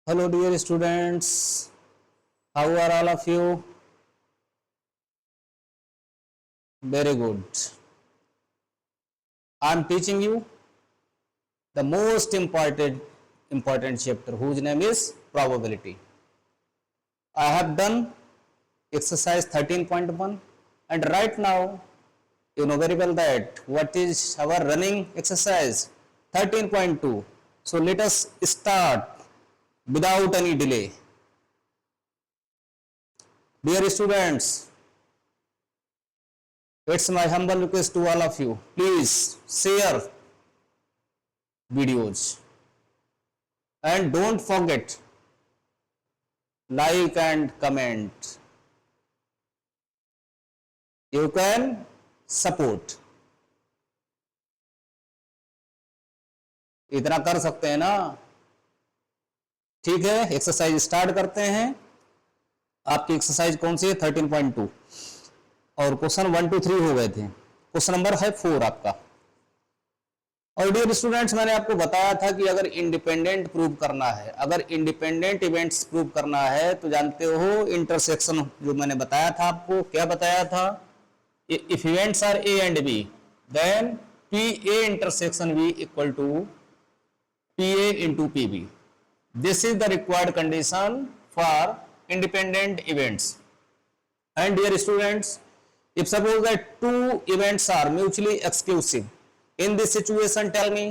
Hello dear students, how are all of you? Very good. I am teaching you the most important chapter whose name is probability. I have done exercise 13.1 and right now you know very well that what is our running exercise 13.2. So let us start without any delay. Dear students, it's my humble request to all of you, please share videos and don't forget like and comment. You can support. इतना कर सकते हैं ना? ठीक है, exercise start करते हैं. आपकी एक्सरसाइज कौन सी है? 13.2 और क्वेश्चन 1 2 3 हो गए थे. क्वेश्चन नंबर है 4 आपका. और डियर स्टूडेंट्स, मैंने आपको बताया था कि अगर इंडिपेंडेंट प्रूव करना है, अगर इंडिपेंडेंट इवेंट्स प्रूव करना है तो जानते हो इंटरसेक्शन जो मैंने बताया था आपको. क्या बताया था? If events are A and B then P A intersection B equal to P A into P B. This is the required condition for independent events. And dear students, if suppose that two events are mutually exclusive, in this situation tell me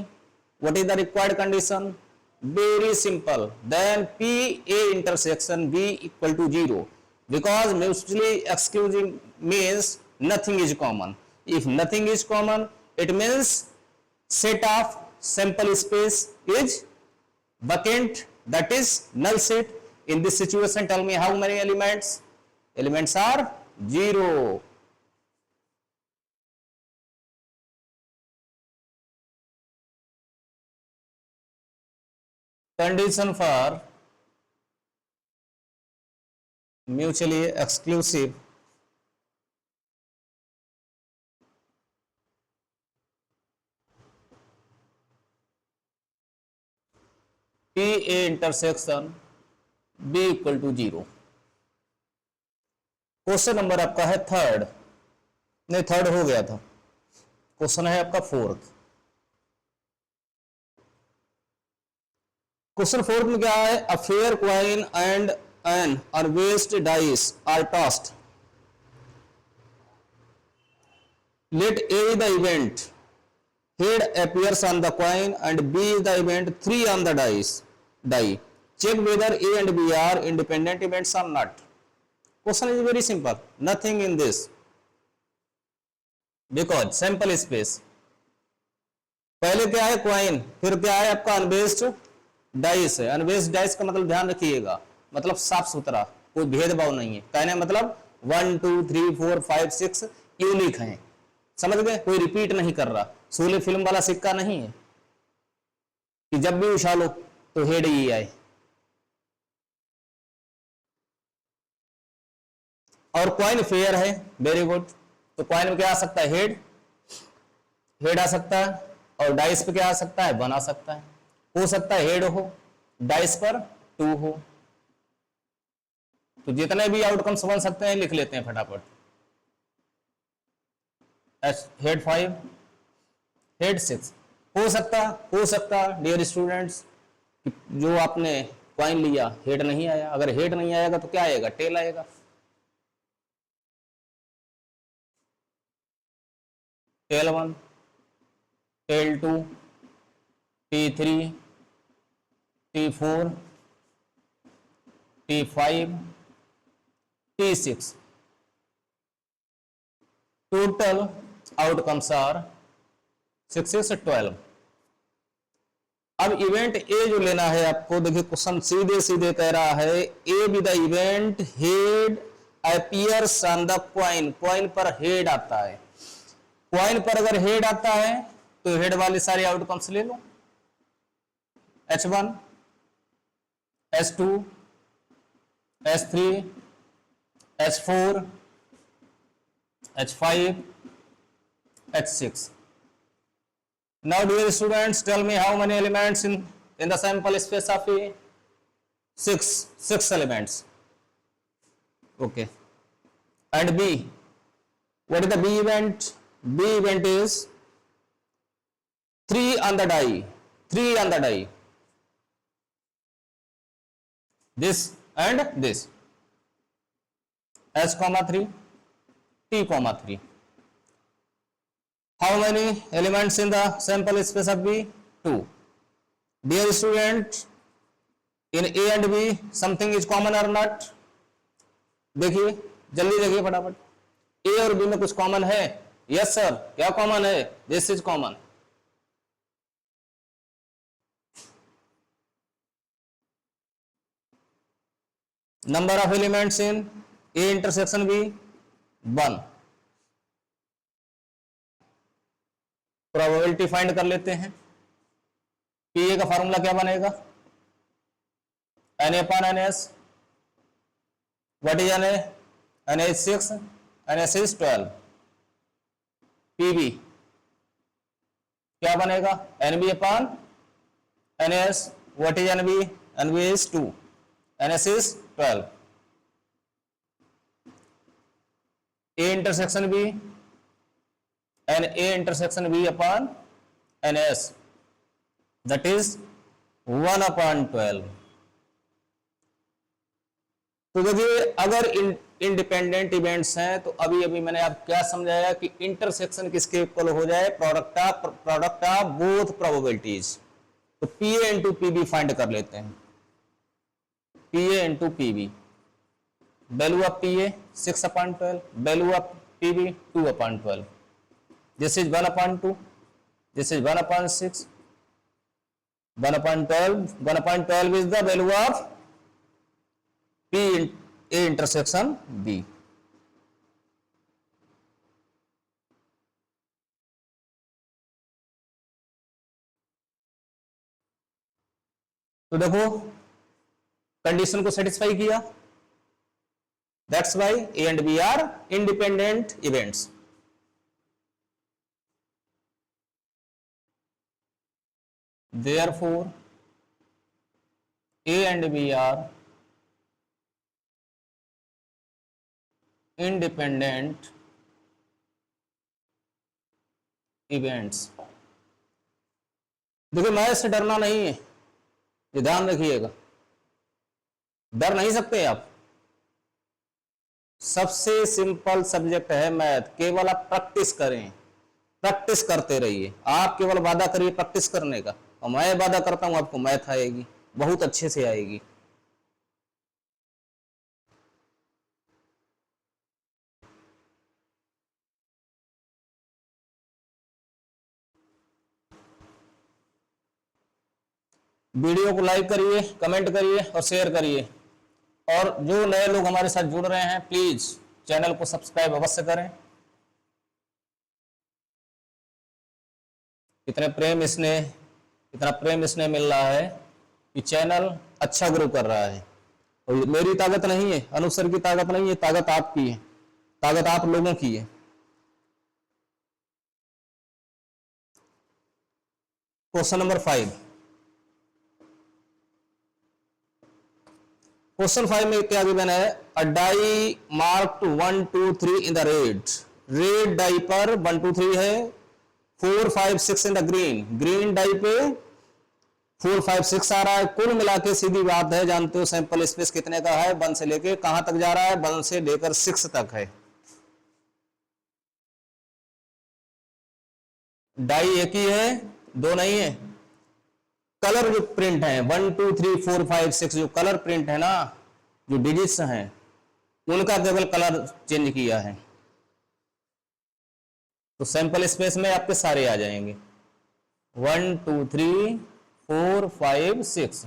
what is the required condition? Very simple. Then P A intersection B equal to 0, because mutually exclusive means nothing is common. If nothing is common, it means set of sample space is vacant, that is null set. In this situation, tell me how many elements? Elements are 0. Condition for mutually exclusive P A intersection B equal to 0. Question number आपका है third, नहीं third हो गया था. Question है आपका fourth. Question fourth में क्या है? A fair coin and an unbiased dice are tossed. Let A is the event, head appears on the coin and B is the event 3 on the die. Check whether A and B are independent events or not. Question is very simple. Nothing in this, because sample space. पहले क्या है? Coin, फिर क्या है आपका unbiased dice है. Unbiased dice का मतलब ध्यान रखिएगा, मतलब साफ सुथरा, कोई भेदभाव नहीं है. कहने मतलब 1 2 3 4 5 6 यूनिक है. समझ गए? कोई रिपीट नहीं कर रहा. शोले फिल्म वाला सिक्का नहीं है कि जब भी उछालो तो हेड ही आए. और कॉइन फेयर है. Very good. तो कॉइन में क्या आ सकता है? हेड आ सकता है. और डाइस पे क्या आ सकता है? 1 आ सकता है. हो सकता है हेड हो, डाइस पर 2 हो. तो जितने भी आउटकम्स बन सकते हैं लिख लेते हैं फटाफट. हेड 5, हेड 6 हो सकता डियर स्टूडेंट्स जो आपने कॉइन लिया हेड नहीं आया. अगर हेड नहीं आएगा तो क्या आएगा? टेल आएगा. Tail 1, tail 2, T3, T4, T5, T6. Total outcomes are 6 is 12. अब इवेंट ए जो लेना है आपको, देखिए क्वेश्चन सीधे सीधे कह रहा है A be the event head appears on the coin. Coin पर हेड आता है. कॉइन पर अगर हेड आता है तो हेड वाले सारे आउटकम्स ले लो. H1, H2, H3, H4, H5, H6. Now dear students, tell me how many elements in the sample space of A. six elements. Okay. And B, what is the B event? B event is 3 on the die, 3 on the die. This and this. S comma 3, T comma 3. How many elements in the sample space of B? 2. Dear student, in A and B something is common or not? देखिए, जल्दी देखिए फटाफट. A और B में कुछ common है? Yes sir. क्या common है? This is common. Number of elements in A intersection B 1. Probability find कर लेते हैं. पीए का फॉर्मूला क्या बनेगा? Na upon ns. What is Na? Na is 6, ns is 12. pb क्या बनेगा? nb upon ns. What is nb? nb is 2, ns is 12. A intersection b and A intersection b upon ns, that is 1 upon 12. तो देखिए, अगर independent events हैं तो अभी अभी मैंने आप क्या समझाया कि इंटरसेक्शन किसके इक्वल हो जाए? Product of both probabilities. तो पीए इंटू पीबी फाइंड कर लेते हैं. PA into PB, value of PA 6 upon 12, value of PB 2 upon 12. This is 1 upon 2, this is 1 upon 6, 1 upon 12. 1 upon 12 is the value of P A intersection B. तो देखो, condition को satisfy किया. That's why A and B are independent events. Therefore, A and B are independent events. देखिए, math से डरना नहीं है, ये ध्यान रखिएगा. डर नहीं सकते आप. सबसे सिंपल सब्जेक्ट है मैथ. केवल आप प्रैक्टिस करें, प्रैक्टिस करते रहिए. आप केवल वादा करिए प्रैक्टिस करने का, और मैं वादा करता हूं आपको मैथ आएगी, बहुत अच्छे से आएगी. वीडियो को लाइक करिए, कमेंट करिए और शेयर करिए. और जो नए लोग हमारे साथ जुड़ रहे हैं, प्लीज चैनल को सब्सक्राइब अवश्य करें. इतने प्रेम स्नेह, इतना प्रेम स्नेह मिल रहा है कि चैनल अच्छा ग्रो कर रहा है. और मेरी ताकत नहीं है, अनूप सर की ताकत नहीं है, ताकत आपकी है, ताकत आप लोगों की है. Question number 5. क्वेश्चन 5 में क्या गिवन है? A die marked 1 2 3 in the red die पर 1 2 3 है. 4 5 6 इन द ग्रीन डाई पे 4 5 6 आ रहा है. कुल मिला के सीधी बात है, जानते हो सैंपल स्पेस कितने का है? 1 से लेके कहां तक जा रहा है? 1 से लेकर 6 तक है. डाई एक ही है, दो नहीं है. कलर जो प्रिंट है 1 2 3 4 5 6 जो कलर प्रिंट है ना, जो डिजिट्स हैं, उनका केवल कलर चेंज किया है. तो सैंपल स्पेस में आपके सारे आ जाएंगे. 1 2 3 4 5 6.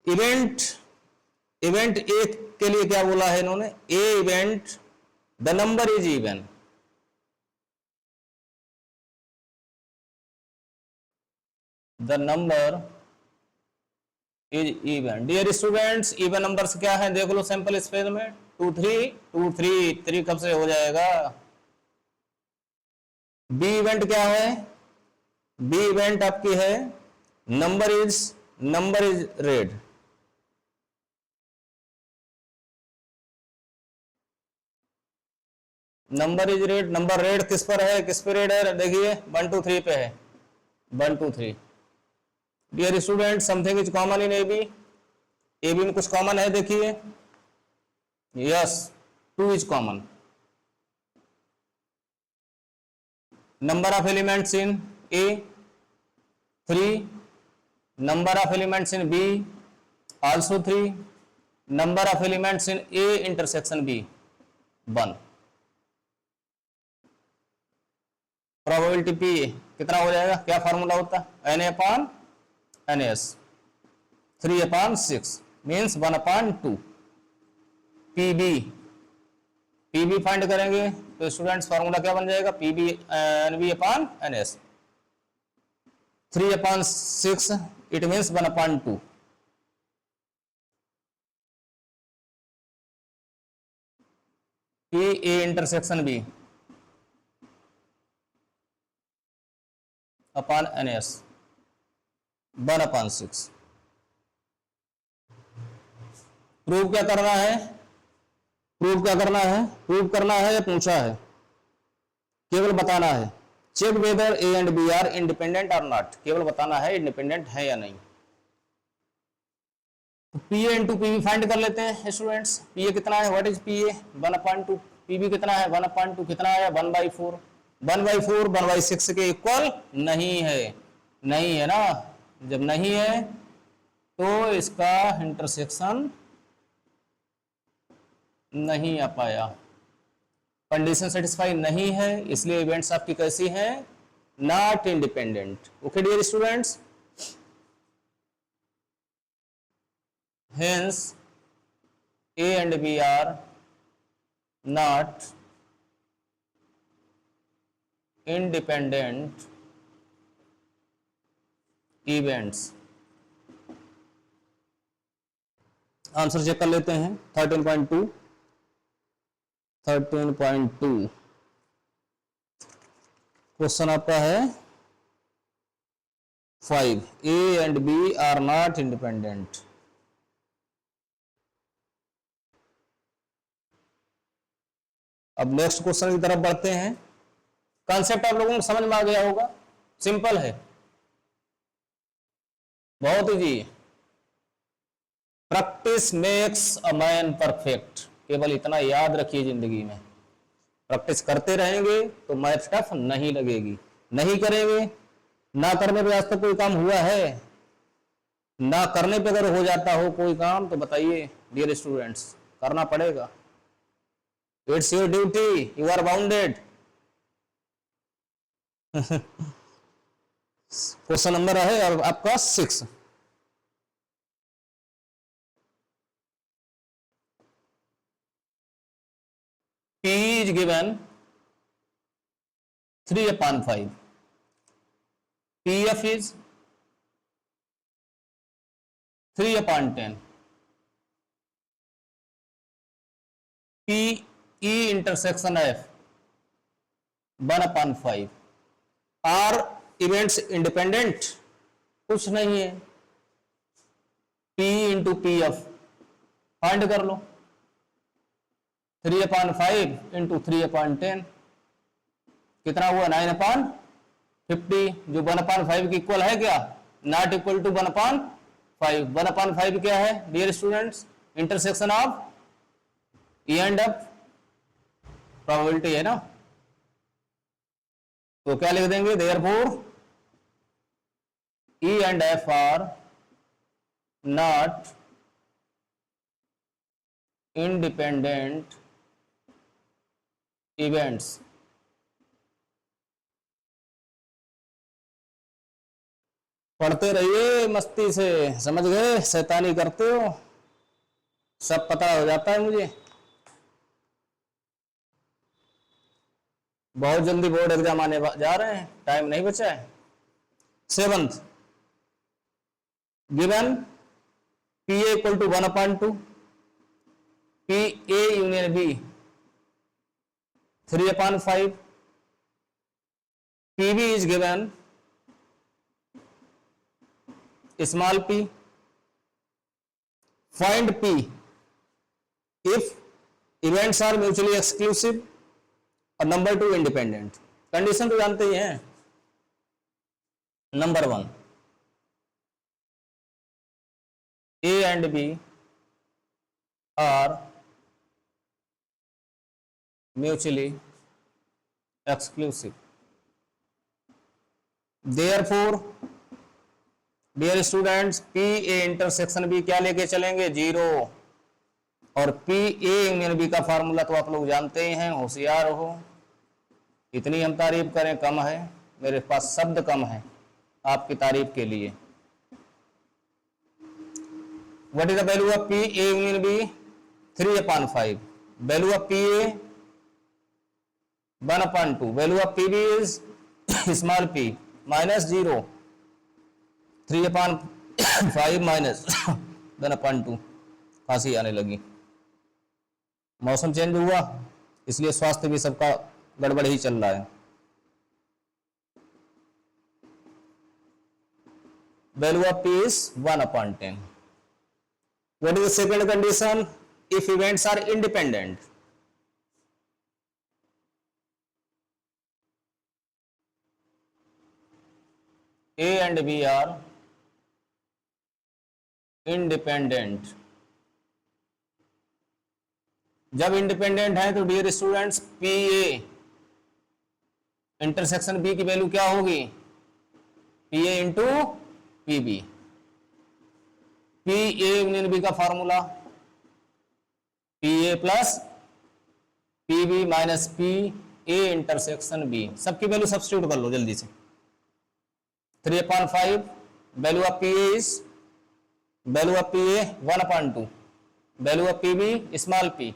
इवेंट एक के लिए क्या बोला है इन्होंने? A event the number is even. The number is even. Dear students, even numbers क्या है देख लो सैंपल स्पेस में. 2 3 2 3 3 कब से हो जाएगा? बी इवेंट क्या है? बी इवेंट आपकी है number is number is red, number is red, number red किस पर है, किस पे रेड है, देखिए 1 2 3 पे है, 1 2 3। Dear student something is common in A B, A B में कुछ कॉमन है, देखिए yes 2 is common. Number of elements in A 3, number of elements in B also 3, number of elements in A intersection B 1। Probability P कितना हो जाएगा, क्या formula होता है, N A upon N S, 3 upon 6 means 1 upon 2। P B, P B find करेंगे तो students formula क्या बन जाएगा, P B N B upon N S, 3 upon 6 it means 1 upon 2। P A intersection B upon N S 1 upon 6। Prove क्या करना है, prove क्या करना है, प्रूव करना है या पूछा है, केवल बताना है। Check whether A and B are independent और नॉट, केवल बताना है इंडिपेंडेंट है या नहीं। तो P A into P B find कर लेते हैं स्टूडेंट्स। पी ए कितना है, what is P A 1/2, P B कितना है 1/2, कितना है 1/4, 1/4 1/6 के इक्वल नहीं है, नहीं है ना, जब नहीं है तो इसका इंटरसेक्शन नहीं आ पाया, कंडीशन सेटिस्फाई नहीं है, इसलिए इवेंट्स आपकी कैसी हैं, not independent. Okay dear students, hence A and B are not independent events. Answer check कर लेते हैं 13.2 क्वेश्चन आपका है 5, A and B are not independent. अब नेक्स्ट क्वेश्चन की तरफ बढ़ते हैं। कॉन्सेप्ट आप लोगों को समझ में आ गया होगा, सिंपल है, बहुत इजी है। Practice makes a man perfect, केवल इतना याद रखिए, जिंदगी में प्रैक्टिस करते रहेंगे तो मैथ टफ नहीं लगेगी। नहीं करेंगे, ना करने पे आज तक कोई काम हुआ है, ना करने पे अगर हो जाता हो कोई काम तो बताइए डियर स्टूडेंट्स, करना पड़ेगा, it's your duty, you are bounded. Question number है अब आपका 6। P is given 3/5, PF is 3/10, PE intersection F 1/5। Are events independent, कुछ नहीं है, P into P F find कर लो, 3/5 इंटू 3/10 कितना हुआ 9/50, जो 1/5 की इक्वल है क्या, नॉट इक्वल टू 1/5। 1/5 क्या है dear students, intersection of E and F, probability है ना, तो क्या लिख देंगे, therefore E and F are not independent events. पढ़ते रहिए मस्ती से, समझ गए, शैतानी करते हो, सब पता हो जाता है मुझे। बहुत जल्दी बोर्ड एग्जाम आने जा रहे हैं, टाइम नहीं बचा है। 7th, given P A equal to 1/2, P A union B 3/5, P B is given small p, find p if events are mutually exclusive और नंबर 2 इंडिपेंडेंट। कंडीशन तो जानते ही हैं। Number 1, A and B are mutually exclusive. Therefore, dear students, P A intersection B क्या लेके चलेंगे? 0। और P A यूनियन B का फार्मूला तो आप लोग जानते ही हैं, होशियार हो। इतनी हम तारीफ करें कम है, मेरे पास शब्द कम है आपकी तारीफ के लिए। What is the value of P A union B? 3/5. Value of P A 1/2. Value of P B is small p minus 0. 3/5 minus 1/2। खांसी आने लगी, मौसम चेंज हुआ इसलिए स्वास्थ्य भी सबका गड़बड़ ही चल रहा है। Value of P is 1/10. What is the second condition? If events are independent. A and B are independent. जब इंडिपेंडेंट है तो dear students P A intersection B की वैल्यू क्या होगी? P A into P B. P A union B का formula P A plus P B minus P A intersection B. सबकी value substitute कर लो जल्दी से। 3/5 value of P A is value of P A 1/2 value of P B small P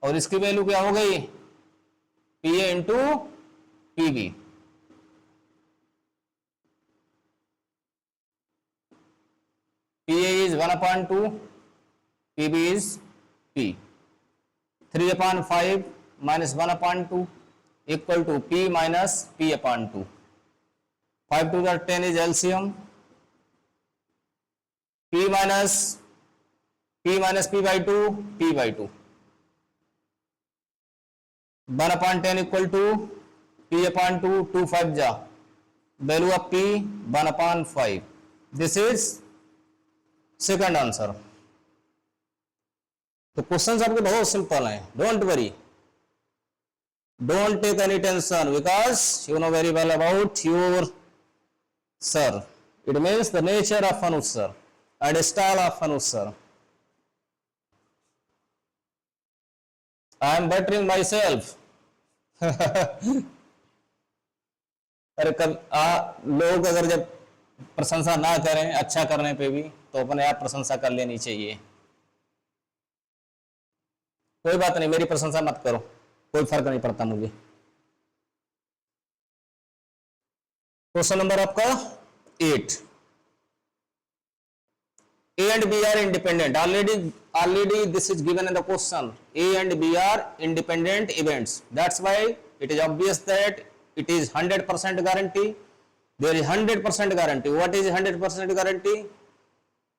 और इसकी value क्या हो गई? P A into P B. P A is 1/2 P B is P. 3/5 minus 1/2 equal to P minus p/2। 5 to the 10 is LCM। p minus p/2 p/2। 1/10 equal to p/2 2 5 जा value of p 1/5। This is second answer. तो questions आपके बहुत simple हैं, don't worry, don't take any tension because you know very well about your sir. It means the nature of Anuj sir and style of Anuj sir. I am bettering myself. अरे लोग अगर जब प्रशंसा ना करें अच्छा करने पे भी तो अपने आप प्रशंसा कर लेनी चाहिए। कोई बात नहीं, मेरी प्रशंसा मत करो, कोई फर्क नहीं पड़ता मुझे। क्वेश्चन नंबर आपका 8। A and B are independent. Already this is given in the question. A and B are independent events. That's why it is obvious that it is 100% guarantee. There is 100% guarantee. What is 100% guarantee?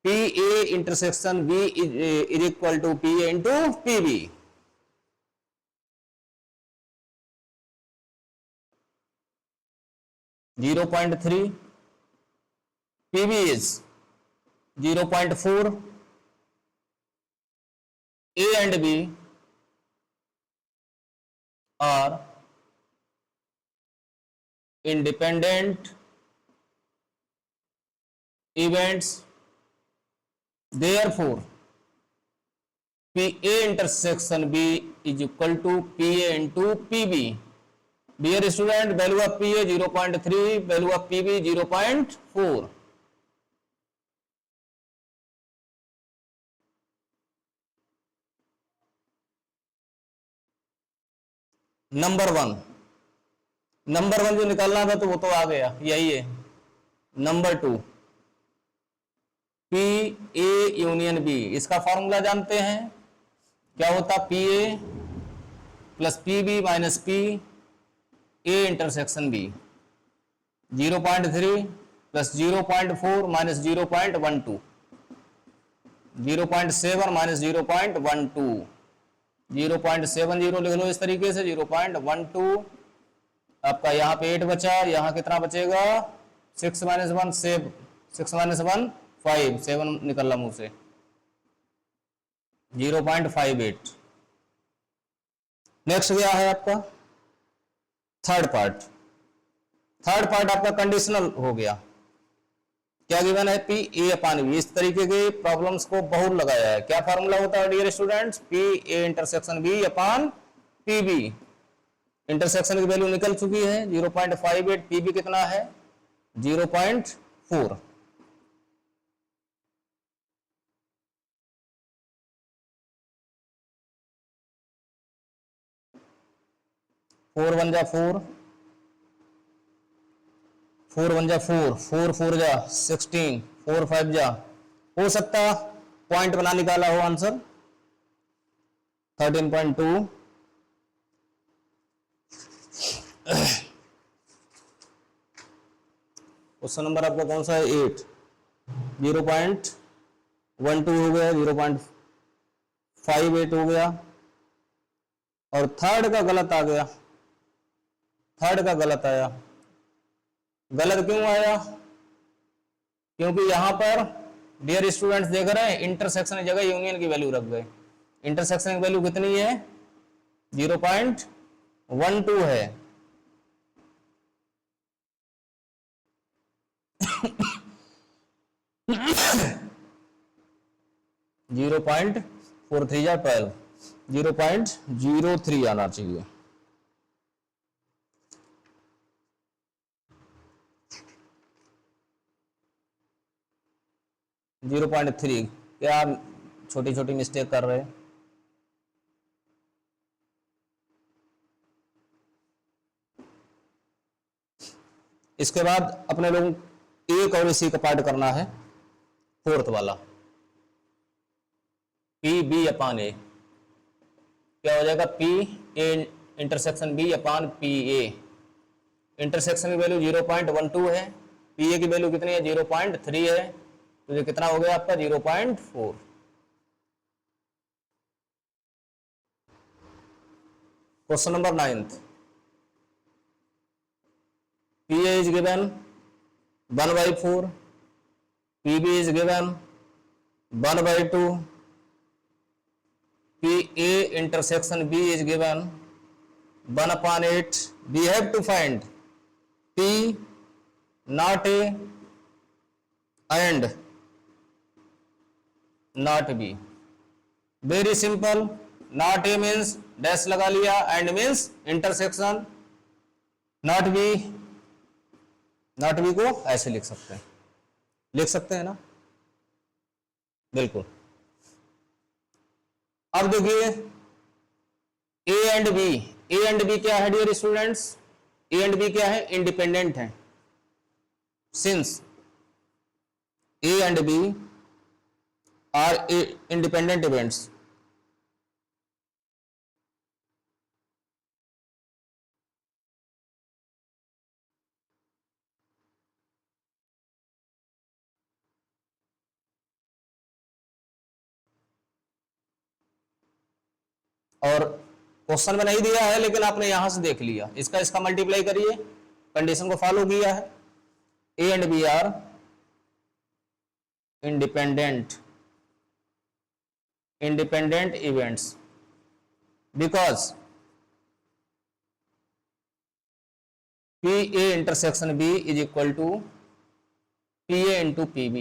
PA intersection B is equal to PA into PB. .3 PB is 0.4. A and B are independent events. Therefore, PA intersection B is equal to PA into PB. Dear student, value of PA 0.3, value of PB 0.4. Number one जो निकालना था तो वो तो आ गया, यही है। Number 2 P A union B, इसका फॉर्मूला जानते हैं क्या होता? P A plus P B minus P A intersection B. 0.3 plus 0.4 minus 0.12, 0.7 minus 0.12, 0.70 लिख लो इस तरीके से, 0.12 आपका यहाँ पे 8 बचा, यहाँ कितना बचेगा 6 माइनस 1 7, 6 माइनस 1 5, 7 निकल रहा मुंह से, 0.58। नेक्स्ट क्या है आपका थर्ड पार्ट। थर्ड पार्ट आपका कंडीशनल हो गया। क्या गिवन है पी ए अपान बी। इस तरीके के प्रॉब्लम्स को बहुत लगाया है। क्या फॉर्मूला होता है dear students, P A intersection B upon P B. Intersection की वैल्यू निकल चुकी है 0.58, पी बी कितना है 0.4। फोर वन जा 4, 4 1 जा 4, 4 4 जा 16, 4 5 जा, हो सकता पॉइंट बना निकाला हो आंसर 13.2। क्वेश्चन नंबर आपका कौन सा है 8, 0.12 हो गया, 0.58 हो गया, और थर्ड का गलत आ गया, थर्ड का गलत आया। गलत क्यों आया, क्योंकि यहां पर डियर स्टूडेंट्स देख रहे हैं इंटरसेक्शन की जगह यूनियन की वैल्यू रख गए। इंटरसेक्शन की वैल्यू कितनी है 0.12 है। 0.43 या 12, 0.03 आना चाहिए। जीरो 0.3, क्या छोटी छोटी मिस्टेक कर रहे हैं। इसके बाद अपने लोग एक और इसी का पार्ट करना है, फोर्थ वाला पी बी अपान ए। क्या हो जाएगा P A intersection B upon P A. Intersection की वैल्यू 0.12 है, पी ए की वैल्यू कितनी है 0.3 है, तो ये कितना हो गया आपका 0.4। Question number 9, P A is given 1/4, P B is given 1/2, P A intersection B is given 1/8। We have to find P not A and not B. Very simple, not A means dash लगा लिया, and means intersection, not B को ऐसे लिख सकते हैं, लिख सकते हैं ना, बिल्कुल। अब देखिए A and B, A and B क्या है dear students, A and B क्या है इंडिपेंडेंट है। Since A and B are independent events, और क्वेश्चन में नहीं दिया है लेकिन आपने यहां से देख लिया, इसका मल्टीप्लाई करिए, कंडीशन को फॉलो किया है। A and B are independent events because PA intersection B is equal to PA into PB।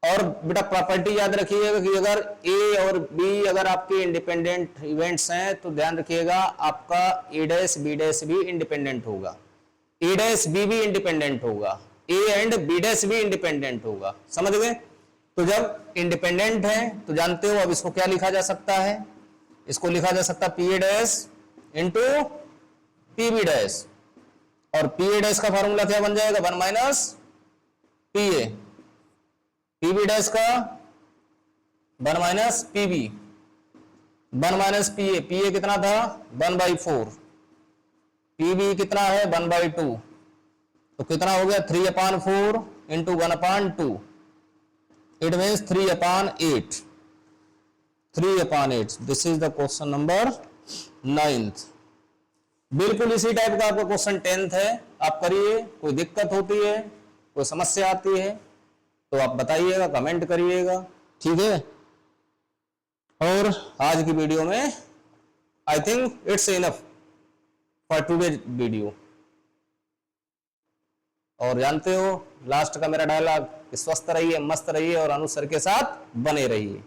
और बेटा प्रॉपर्टी याद रखिएगा कि अगर A और B अगर आपके इंडिपेंडेंट इवेंट्स हैं तो ध्यान रखिएगा आपका A डैश B डैश भी इंडिपेंडेंट होगा, A डैश B भी इंडिपेंडेंट होगा, A एंड B डैश भी इंडिपेंडेंट होगा। समझ गए? तो जब इंडिपेंडेंट है तो जानते हो अब इसको क्या लिखा जा सकता है, इसको लिखा जा सकता है P A dash into P B dash, और पी ए डैश का फॉर्मूला क्या बन जाएगा 1 minus P A, P B dash का 1 minus P B, 1 minus P A कितना था 1/4, पी बी कितना है 1/2, तो कितना हो गया 3/4 into 1/2, it means 3/8, 3/8। This is the question number 9th। बिल्कुल इसी टाइप का आपका क्वेश्चन 10th है, आप करिए। कोई दिक्कत होती है, कोई समस्या आती है तो आप बताइएगा, कमेंट करिएगा, ठीक है। और आज की वीडियो में I think it's enough for today video. और जानते हो लास्ट का मेरा डायलॉग, स्वस्थ रहिए, मस्त रहिए और अनुसर के साथ बने रहिए।